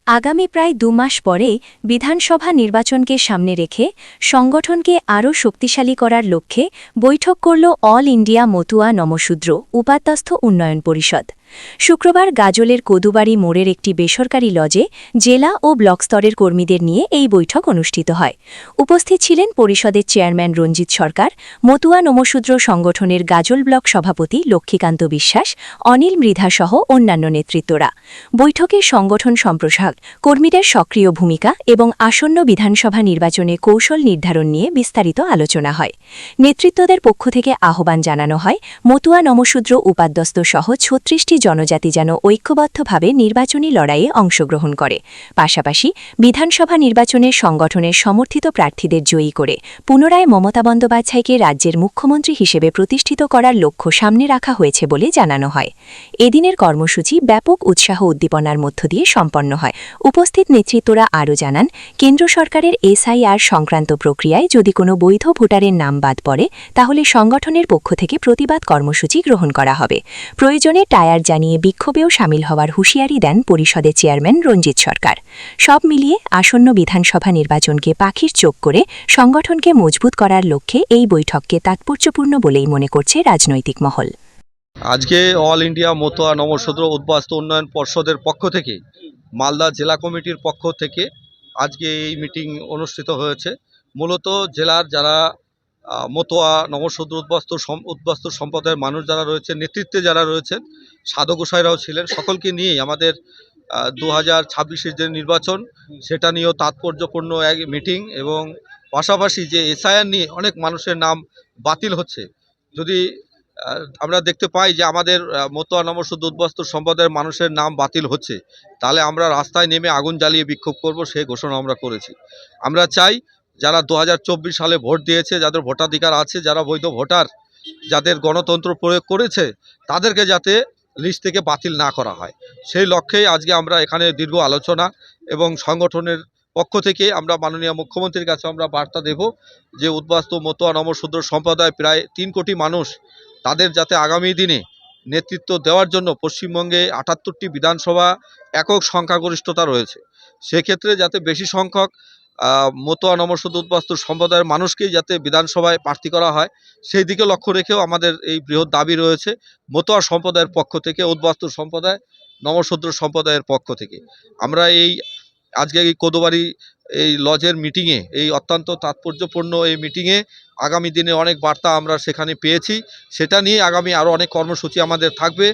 আগামী প্রায় ২ মাস পরে বিধানসভা নির্বাচনকে সামনে রেখে সংগঠনকে আরও শক্তিশালী করার লক্ষ্যে বৈঠক করল অল ইন্ডিয়া মতুয়া নমশূদ্র উপাত্তস্থ উন্নয়ন পরিষদ। শুক্রবার গাজলের কদুবাড়ি মোড়ের একটি বেসরকারি লজে জেলা ও ব্লক স্তরের কর্মীদের নিয়ে এই বৈঠক অনুষ্ঠিত হয়। উপস্থিত ছিলেন পরিষদের চেয়ারম্যান রঞ্জিত সরকার, মতুয়া নমশূদ্র সংগঠনের গাজল ব্লক সভাপতি লক্ষ্মীকান্ত বিশ্বাস, অনিল মৃধাসহ অন্যান্য নেতৃত্বরা। বৈঠকে সংগঠন সম্প্রসারণ, কর্মীদের সক্রিয় ভূমিকা এবং আসন্ন বিধানসভা নির্বাচনে কৌশল নির্ধারণ নিয়ে বিস্তারিত আলোচনা হয়। নেতৃত্বদের পক্ষ থেকে আহ্বান জানানো হয় মতুয়া নমশূদ্র উপাত্তস্থ সহ ৩৬টি জনজাতি যেন ঐক্যবদ্ধভাবে নির্বাচনী লড়াইয়ে অংশগ্রহণ করে, পাশাপাশি বিধানসভা নির্বাচনে সংগঠনের সমর্থিত প্রার্থীদের জয়ী করে পুনরায় মমতা বন্দ্যোপাধ্যায়কে রাজ্যের মুখ্যমন্ত্রী হিসেবে প্রতিষ্ঠিত করার লক্ষ্য সামনে রাখা হয়েছে বলে জানানো হয়। এদিনের কর্মসূচি ব্যাপক উৎসাহ উদ্দীপনার মধ্য দিয়ে সম্পন্ন হয়। উপস্থিত নেতৃত্বরা আরও জানান, কেন্দ্র সরকারের এসআইআর সংক্রান্ত প্রক্রিয়ায় যদি কোনো বৈধ ভোটারের নাম বাদ পড়ে তাহলে সংগঠনের পক্ষ থেকে প্রতিবাদ কর্মসূচি গ্রহণ করা হবে। প্রয়োজনে টায়ার জানিয়ে বিক্ষোভেও সামিল হওয়ার হুঁশিয়ারি দেন পরিষদের চেয়ারম্যান রঞ্জিত সরকার। সব মিলিয়ে আসন্ন বিধানসভা নির্বাচনকে পাখির চোখ করে সংগঠনকে মজবুত করার লক্ষ্যে এই বৈঠককে তাৎপর্যপূর্ণ বলেই মনে করছে রাজনৈতিক মহল। আজকে অল ইন্ডিয়া মতুয়া নমশূদ্র উদ্বাস্তু উন্নয়ন পর্ষদের পক্ষ থেকে মালদা জেলা কমিটির পক্ষ থেকে আজকে এই মিটিং অনুষ্ঠিত হয়েছে। মূলত জেলার যারা মতুয়া নমশূদ্র উদ্বাস্তু সম্প্রদায়ের মানুষ যারা রয়েছে, নেতৃত্বে যারা রয়েছেন, সাধু গোসাইরাও ছিলেন, সকলকে নিয়েই আমাদের 2026-এর যে নির্বাচন সেটা নিয়েও তাৎপর্যপূর্ণ এক মিটিং। এবং পাশাপাশি যে এসআইআর নিয়ে অনেক মানুষের নাম বাতিল হচ্ছে, যদি আমরা দেখতে পাই যে আমাদের মতুয়া নমশূদ্র উদ্বাস্তু সম্প্রদায়ের মানুষের নাম বাতিল হচ্ছে, তাহলে আমরা রাস্তায় নেমে আগুন জ্বালিয়ে বিক্ষোভ করব, সেই ঘোষণা আমরা করেছি। আমরা চাই যারা 2024 সালে ভোট দিয়েছে, যাদের ভোটাধিকার আছে, যারা বৈধ ভোটার, যাদের গণতন্ত্র প্রয়োগ করেছে, তাদেরকে যাতে লিস্ট থেকে বাতিল না করা হয়, সেই লক্ষ্যেই আজকে আমরা এখানে দীর্ঘ আলোচনা এবং সংগঠনের পক্ষ থেকে আমরা মাননীয় মুখ্যমন্ত্রীর কাছে আমরা বার্তা দেব যে উদ্বাস্তু মতুয়া নমশূদ্র সম্প্রদায় প্রায় 3 কোটি মানুষ, তাদের যাতে আগামী দিনে নেতৃত্ব দেওয়ার জন্য পশ্চিমবঙ্গে 78টি বিধানসভা একক সংখ্যাগরিষ্ঠতা রয়েছে, সেক্ষেত্রে যাতে বেশি সংখ্যক মতুয়া নমশূদ্র উদ্বাস্তু সম্প্রদায়ের মানুষকেই যাতে বিধানসভায় প্রার্থী করা হয়, সেই দিকে লক্ষ্য রেখেও আমাদের এই বৃহৎ দাবি রয়েছে মতুয়া সম্প্রদায়ের পক্ষ থেকে, উদ্বাস্তু সম্প্রদায়, নমশূদ্র সম্প্রদায়ের পক্ষ থেকে। আমরা এই আজকে এই কদুবাড়ি এই লজের মিটিংয়ে, এই অত্যন্ত তাৎপর্যপূর্ণ এই মিটিংয়ে আগামী দিনে অনেক বার্তা আমরা সেখানে পেয়েছি, সেটা নিয়ে আগামী আরও অনেক কর্মসূচি আমাদের থাকবে।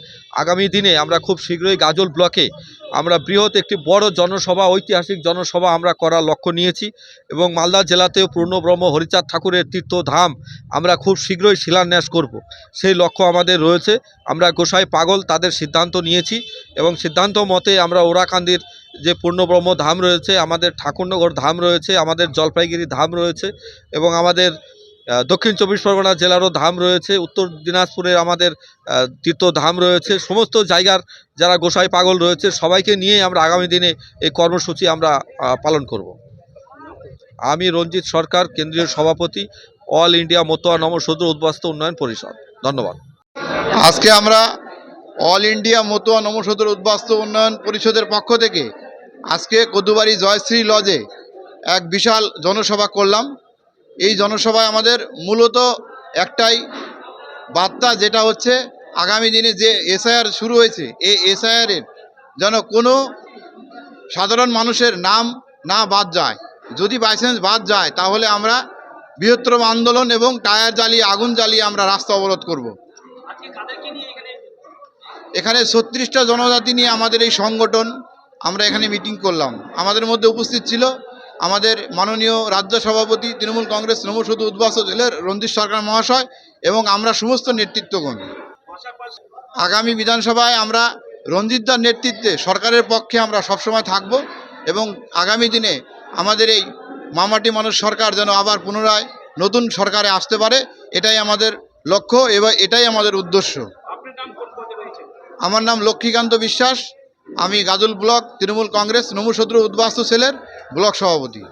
আগামী দিনে আমরা খুব শীঘ্রই গাজল ব্লকে আমরা বৃহৎ একটি বড় জনসভা, ঐতিহাসিক জনসভা আমরা করার লক্ষ্য নিয়েছি। এবং মালদা জেলাতেও পূর্ণব্রহ্ম হরিচাঁদ ঠাকুরের তীর্থধাম আমরা খুব শীঘ্রই শিলান্যাস করব, সেই লক্ষ্য আমাদের রয়েছে। আমরা গোসাই পাগল তাদের সিদ্ধান্ত নিয়েছি এবং সিদ্ধান্ত মতে আমরা ওরাকান্দির যে পূর্ণব্রহ্ম ধাম রয়েছে, আমাদের ঠাকুরনগর ধাম রয়েছে, আমাদের জলপাইগুড়ি ধাম রয়েছে এবং আমাদের দক্ষিণ 24 পরগনা জেলারও ধাম রয়েছে, উত্তর দিনাজপুরের আমাদের তীর্থধাম রয়েছে। সমস্ত জায়গার যারা গোসাই পাগল রয়েছে সবাইকে নিয়ে আমরা আগামী দিনে এই কর্মসূচি আমরা পালন করব। আমি রঞ্জিত সরকার, কেন্দ্রীয় সভাপতি, অল ইন্ডিয়া মতুয়া নমশূদ্র উদ্বাস্তু উন্নয়ন পরিষদ। ধন্যবাদ। আজকে আমরা অল ইন্ডিয়া মতুয়া নমশূদ্র উদ্বাস্তু উন্নয়ন পরিষদের পক্ষ থেকে আজকে কদুবাড়ি জয়শ্রী লজে এক বিশাল জনসভা করলাম। এই জনসভায় আমাদের মূলত একটাই বার্তা, যেটা হচ্ছে আগামী দিনে যে এসআইআর শুরু হয়েছে, এই এসআইআরের যেন কোনো সাধারণ মানুষের নাম না বাদ যায়। যদি বাইচান্স বাদ যায় তাহলে আমরা বৃহত্তর আন্দোলন এবং টায়ার জ্বালিয়ে আগুন জ্বালিয়ে আমরা রাস্তা অবরোধ করব। এখানে 36টা জনজাতি নিয়ে আমাদের এই সংগঠন, আমরা এখানে মিটিং করলাম। আমাদের মধ্যে উপস্থিত ছিল আমাদের মাননীয় রাজ্য সভাপতি তৃণমূল কংগ্রেস নমশূদ্র উদ্বাস্তু জেলার রঞ্জিত সরকার মহাশয় এবং আমরা সমস্ত নেতৃত্বগণ। আগামী বিধানসভায় আমরা রঞ্জিতদার নেতৃত্বে সরকারের পক্ষে আমরা সবসময় থাকব এবং আগামী দিনে আমাদের এই মামাটি মানুষ সরকার যেন আবার পুনরায় নতুন সরকারে আসতে পারে, এটাই আমাদের লক্ষ্য এবং এটাই আমাদের উদ্দেশ্য। আমার নাম লক্ষ্মীকান্ত বিশ্বাস, আমি গাজল ব্লক তৃণমূল কংগ্রেস নমশূদ্র উদ্বাস্তু সেলের ব্লক সভাপতি।